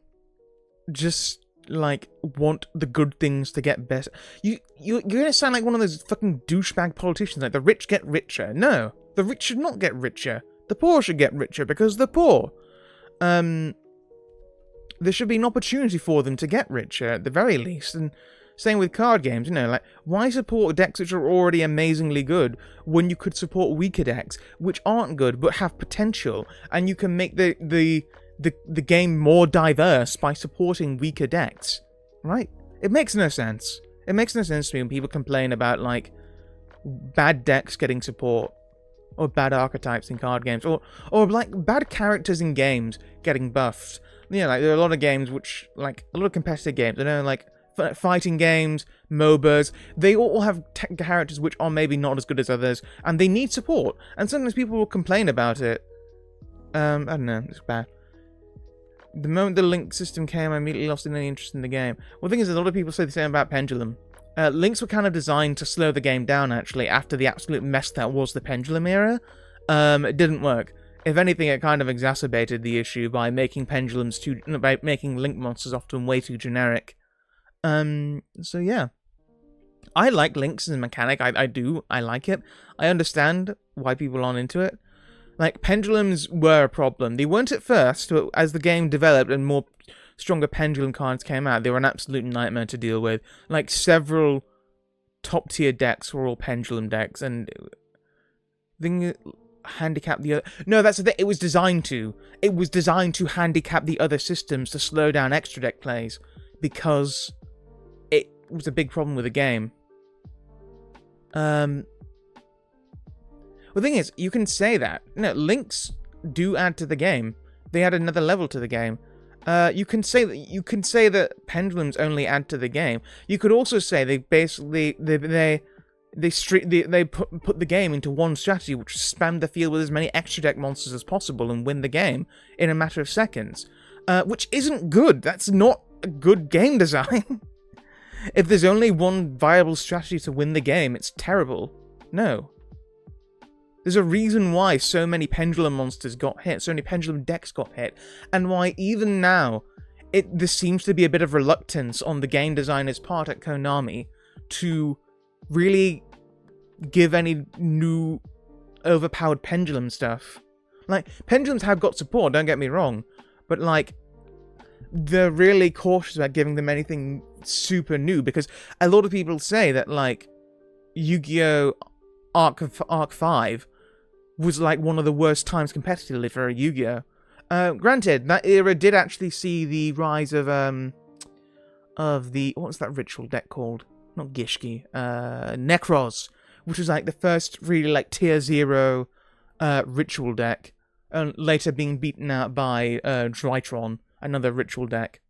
just, like, want the good things to get better. You're going to sound like one of those fucking douchebag politicians, like, the rich get richer. No, the rich should not get richer. The poor should get richer because they're poor. There should be an opportunity for them to get richer, at the very least. And same with card games, you know, like, why support decks which are already amazingly good when you could support weaker decks which aren't good but have potential, and you can make the game more diverse by supporting weaker decks, right? It makes no sense. It makes no sense to me when people complain about, like, bad decks getting support, or bad archetypes in card games, or like, bad characters in games getting buffed. You know, like, there are a lot of games which, like, a lot of competitive games, I know, like, fighting games, MOBAs, they all have characters which are maybe not as good as others, and they need support, and sometimes people will complain about it. I don't know, it's bad. The moment the link system came, I immediately lost any interest in the game. Well, the thing is, a lot of people say the same about Pendulum. Links were kind of designed to slow the game down, actually, after the absolute mess that was the Pendulum era. It didn't work. If anything, it kind of exacerbated the issue by making by making link monsters often way too generic. So yeah. I like links as a mechanic, I do, I like it. I understand why people aren't into it. Like, pendulums were a problem. They weren't at first, but as the game developed and more stronger pendulum cards came out, they were an absolute nightmare to deal with. Like, several top-tier decks were all pendulum decks, and handicap the other... No, that's the thing. It was designed to. It was designed to handicap the other systems to slow down extra deck plays, because it was a big problem with the game. The thing is, you can say that. No, links do add to the game. They add another level to the game. You can say that pendulums only add to the game. You could also say they basically They put the game into one strategy, which is spam the field with as many extra deck monsters as possible and win the game in a matter of seconds. Which isn't good. That's not a good game design. If there's only one viable strategy to win the game, it's terrible. No. There's a reason why so many pendulum monsters got hit, so many pendulum decks got hit, and why even now, there seems to be a bit of reluctance on the game designer's part at Konami to really give any new overpowered pendulum stuff. Like, pendulums have got support, don't get me wrong, but like, they're really cautious about giving them anything super new, because a lot of people say that, like, Yu-Gi-Oh! Arc 5 was like one of the worst times competitively for Yu-Gi-Oh! Granted, that era did actually see the rise of the, what's that ritual deck called? Not Gishki, Necros, which was like the first really like tier 0 ritual deck, and later being beaten out by Drytron, another ritual deck.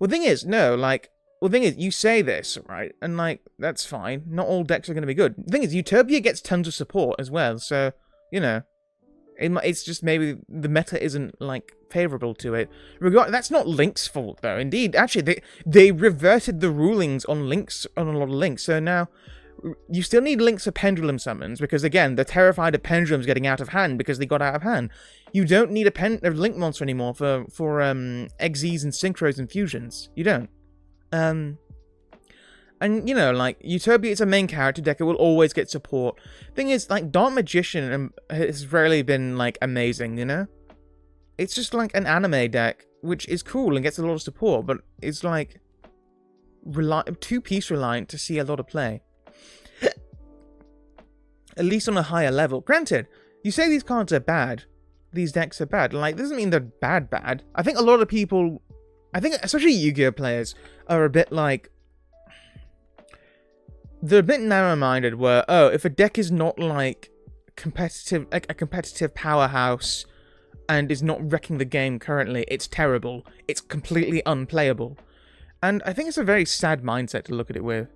Well, the thing is, you say this, right? And, like, that's fine. Not all decks are going to be good. The thing is, Utopia gets tons of support as well, so, you know, it's just maybe the meta isn't, like, favourable to it. That's not Link's fault, though. Indeed, actually, they reverted the rulings on Links, on a lot of Links, so now you still need Links for Pendulum summons, because, again, they're terrified of Pendulums getting out of hand because they got out of hand. You don't need a Link monster anymore for Xyzs and Synchros and Fusions. You don't. And, you know, like, Utopia is a main character deck, it will always get support. Thing is, like, Dark Magician has rarely been, like, amazing, you know? It's just, like, an anime deck, which is cool and gets a lot of support, but it's, like, too piece reliant to see a lot of play. At least on a higher level. Granted, you say these cards are bad, these decks are bad, like, doesn't mean they're bad. I think a lot of people, especially Yu-Gi-Oh! Players, are a bit like, they're a bit narrow-minded where, oh, if a deck is not, like, competitive, a competitive powerhouse and is not wrecking the game currently, it's terrible. It's completely unplayable. And I think it's a very sad mindset to look at it with.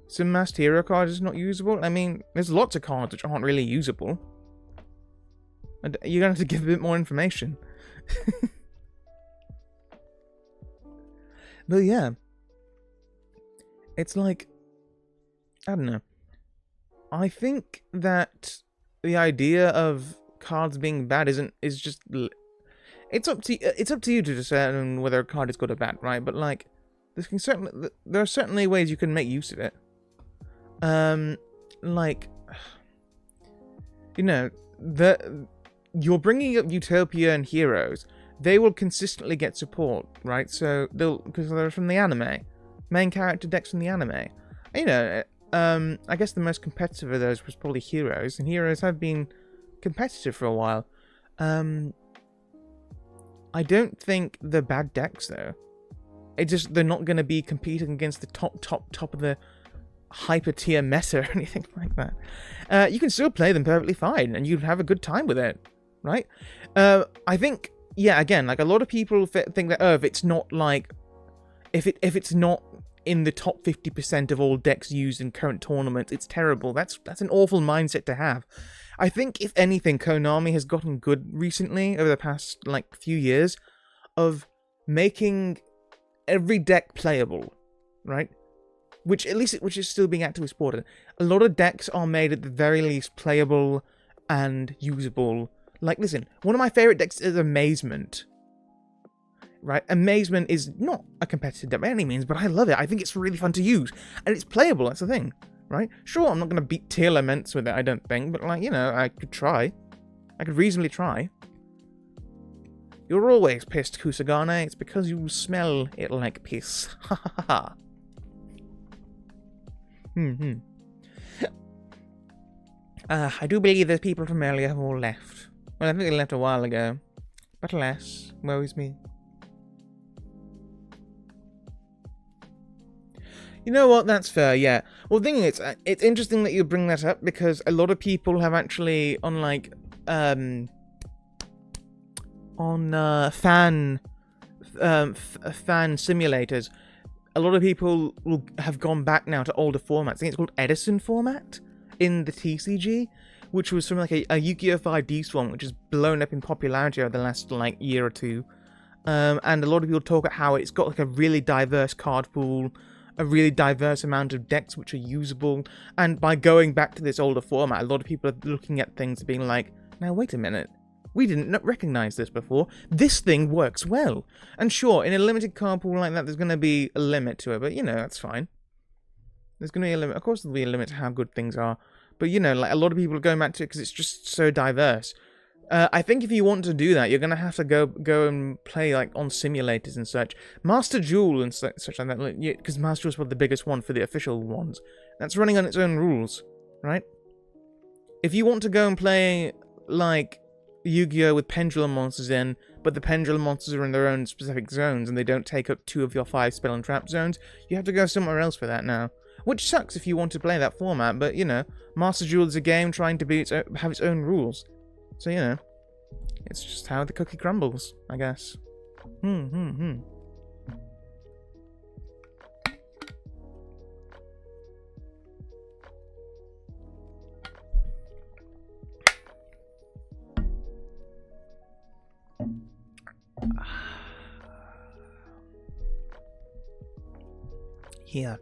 Some Masked Hero card is not usable? I mean, there's lots of cards which aren't really usable. And you're going to have to give a bit more information. But yeah. It's like, I don't know. I think that the idea of cards being bad is just, it's up to you to determine whether a card is good or bad, right? But like, there are certainly ways you can make use of it. Like, you know, you're bringing up Utopia and Heroes. They will consistently get support, right? So because they're from the anime, main character decks from the anime. You know, I guess the most competitive of those was probably Heroes, and Heroes have been competitive for a while. I don't think they're bad decks though. They're not going to be competing against the top of the hyper tier meta or anything like that. You can still play them perfectly fine, and you'd have a good time with it, right? I think, yeah, again, like a lot of people think that, oh, if it's not like, if it's not in the top 50% of all decks used in current tournaments, it's terrible. That's an awful mindset to have. I think, if anything, Konami has gotten good recently, over the past, like, few years, of making every deck playable, right? Which is still being actively supported. A lot of decks are made at the very least playable and usable. Like, listen, one of my favorite decks is Amazement. Right? Amazement is not a competitive deck by any means, but I love it. I think it's really fun to use. And it's playable, that's the thing. Right? Sure, I'm not going to beat Tear Laments with it, I don't think, but, like, you know, I could try. I could reasonably try. You're always pissed, Kusagane. It's because you smell it like piss. Ha ha ha. I do believe the people from earlier have all left. Well, I think they left a while ago. But alas, woe is me. You know what? That's fair, yeah. Well, the thing is, it's interesting that you bring that up, because a lot of people have actually, on, like, fan simulators, a lot of people have gone back now to older formats. I think it's called Edison format in the TCG, which was from like a Yu-Gi-Oh! 5D one, which has blown up in popularity over the last like year or two. And a lot of people talk about how it's got like a really diverse card pool, a really diverse amount of decks which are usable. And by going back to this older format, a lot of people are looking at things being like, now wait a minute. We didn't recognize this before. This thing works well. And sure, in a limited card pool like that, there's going to be a limit to it. But, you know, that's fine. There's going to be a limit. Of course, there'll be a limit to how good things are. But, you know, like a lot of people are going back to it because it's just so diverse. I think if you want to do that, you're going to have to go and play like on simulators and such. Master Duel and such like that. Because Master Duel is probably the biggest one for the official ones. That's running on its own rules, right? If you want to go and play like Yu-Gi-Oh! With pendulum monsters in, but the pendulum monsters are in their own specific zones and they don't take up 2 of your 5 spell and trap zones, you have to go somewhere else for that now. Which sucks if you want to play that format, but you know, Master Duel is a game trying to have its own rules. So, you know, it's just how the cookie crumbles, I guess. Yeah.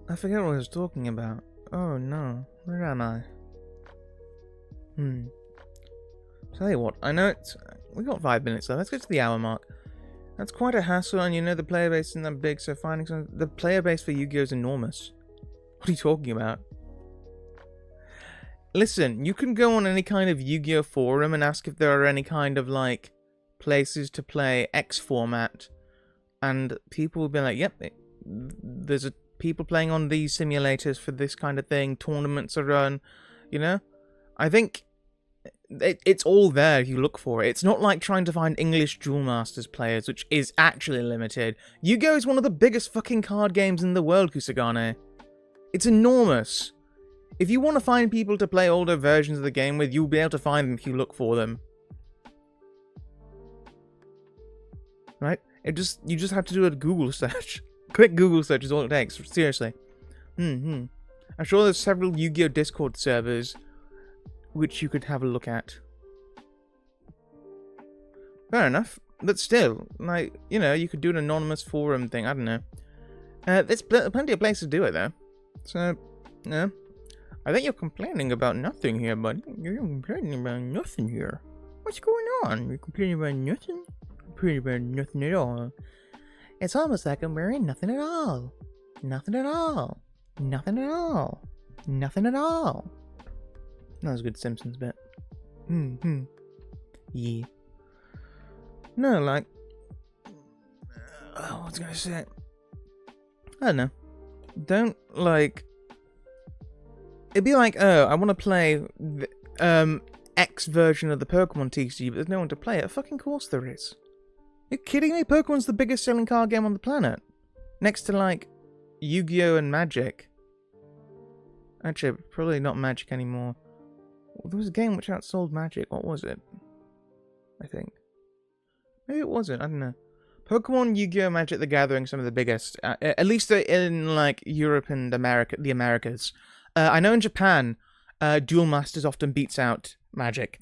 I forget what I was talking about. Oh no, where am I? Tell you what, I know we got 5 minutes left. Let's get to the hour mark. That's quite a hassle, and you know the player base isn't that big, so finding the player base for Yu-Gi-Oh! Is enormous. What are you talking about? Listen, you can go on any kind of Yu-Gi-Oh! Forum and ask if there are any kind of like places to play X format, and people will be like, "Yep, there's people playing on these simulators for this kind of thing. Tournaments are run." You know, I think it's all there if you look for it. It's not like trying to find English Duel Masters players, which is actually limited. Yu-Gi-Oh! Is one of the biggest fucking card games in the world, Kusagane. It's enormous. If you want to find people to play older versions of the game with, you'll be able to find them if you look for them. Right? You just have to do a Google search. Quick Google search is all it takes. Seriously. I'm sure there's several Yu-Gi-Oh! Discord servers which you could have a look at. Fair enough. But still, like, you know, you could do an anonymous forum thing. I don't know. There's plenty of places to do it, though. So, yeah. I think you're complaining about nothing here, buddy. You're complaining about nothing here. What's going on? You're complaining about nothing? Complaining about nothing at all. It's almost like I'm wearing nothing at all. Nothing at all. Nothing at all. Nothing at all. That was a good Simpsons bit. Yeah. No, like... what was I gonna say? I don't know. Don't, like... It'd be like, oh, I want to play the, X version of the Pokemon TCG, but there's no one to play it. Of fucking course there is. You're kidding me? Pokemon's the biggest selling card game on the planet. Next to, like, Yu-Gi-Oh! And Magic. Actually, probably not Magic anymore. There was a game which outsold Magic. What was it? I think. Maybe it wasn't. I don't know. Pokemon, Yu-Gi-Oh! Magic the Gathering, some of the biggest. At least in, like, Europe and America, the Americas. I know in Japan, Duel Masters often beats out Magic.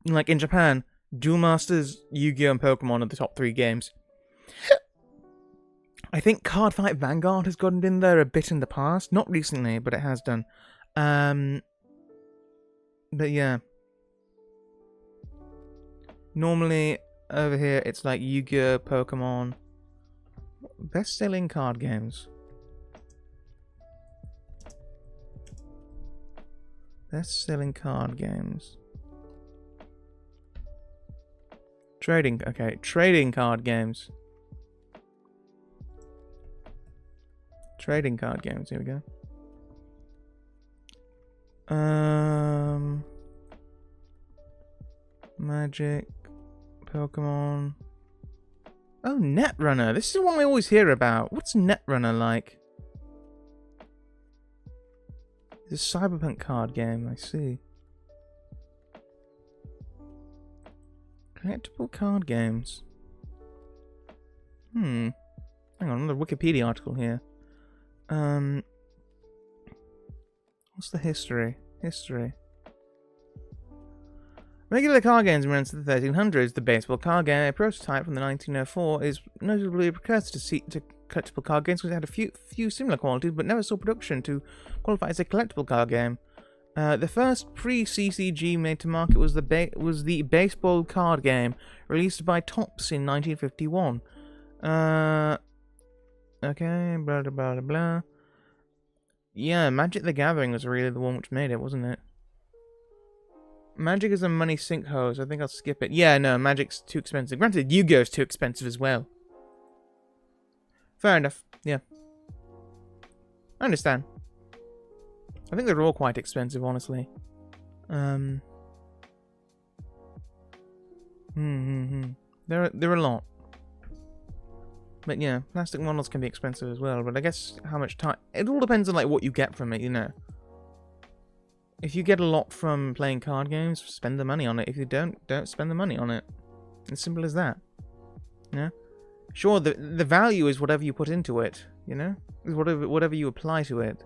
Like, in Japan, Duel Masters, Yu-Gi-Oh! And Pokemon are the top 3 games. I think Cardfight Vanguard has gotten in there a bit in the past. Not recently, but it has done. But yeah. Normally, over here, it's like Yu-Gi-Oh! Pokemon. Best-selling card games. Best-selling card games. Trading card games. Trading card games, here we go. Magic, Pokemon. Oh, Netrunner. This is one I always hear about. What's Netrunner like? It's a cyberpunk card game, I see. Collectible card games. Hang on, another Wikipedia article here. What's the history? Regular card games ran to the 1300s. The baseball card game, a prototype from the 1904, is notably a precursor to collectible card games because it had a few similar qualities, but never saw production to qualify as a collectible card game. The first pre-CCG made to market was the baseball card game, released by Topps in 1951. Okay, blah blah blah blah. Yeah, Magic the Gathering was really the one which made it, wasn't it? Magic is a money sinkhole, so I think I'll skip it. Yeah, no, Magic's too expensive. Granted, Yu-Gi-Oh's too expensive as well. Fair enough, yeah. I understand. I think they're all quite expensive, honestly. There are a lot. But yeah, plastic models can be expensive as well, but I guess how much time... It all depends on like what you get from it, you know. If you get a lot from playing card games, spend the money on it. If you don't spend the money on it. As simple as that. Yeah. Sure, the value is whatever you put into it, you know? Is whatever you apply to it.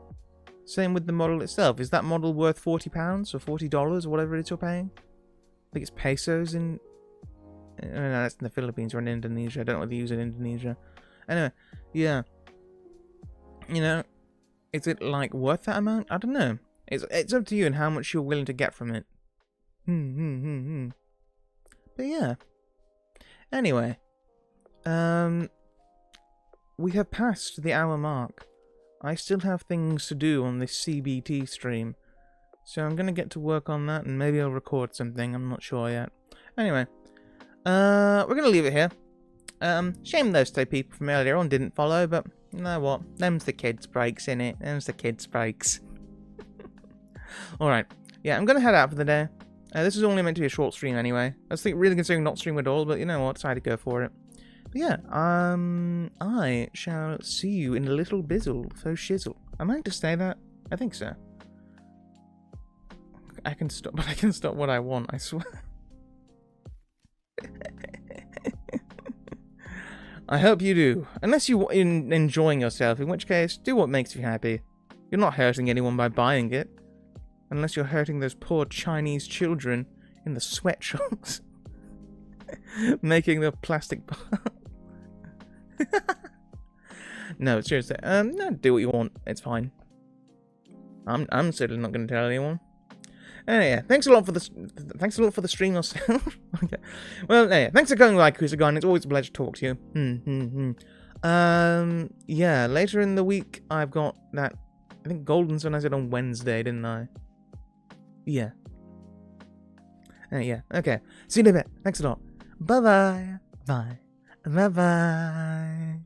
Same with the model itself. Is that model worth £40 or $40 or whatever it is you're paying? I think it's pesos in... No, that's in the Philippines or in Indonesia. I don't know what they use in Indonesia. Anyway, yeah. You know, is it like worth that amount? I don't know. It's up to you and how much you're willing to get from it. But yeah. Anyway, we have passed the hour mark. I still have things to do on this CBT stream, so I'm gonna get to work on that and maybe I'll record something. I'm not sure yet. Anyway, we're gonna leave it here. Shame those two people from earlier on didn't follow, but you know what? Them's the kids' breaks, innit? Them's the kids' breaks. Alright, yeah, I'm gonna head out for the day. This is only meant to be a short stream anyway. I was really considering not streaming at all, but you know what? Decided to go for it. But yeah, I shall see you in a little bizzle, faux shizzle. Am I to say that? I think so. I can stop, but I can stop what I want, I swear. I hope you do. Unless you're enjoying yourself, in which case, do what makes you happy. You're not hurting anyone by buying it. Unless you're hurting those poor Chinese children in the sweatshops. Making the plastic... No, seriously. No, do what you want. It's fine. I'm certainly not going to tell anyone. Anyway, thanks a lot for the stream yourself. Okay. Well, anyway, thanks for coming by, Kusagon. It's always a pleasure to talk to you. Yeah, later in the week, I've got that... I think Golden Sun I said on Wednesday, didn't I? Yeah. Yeah, okay. See you in a bit. Thanks a lot. Bye-bye. Bye. Bye-bye.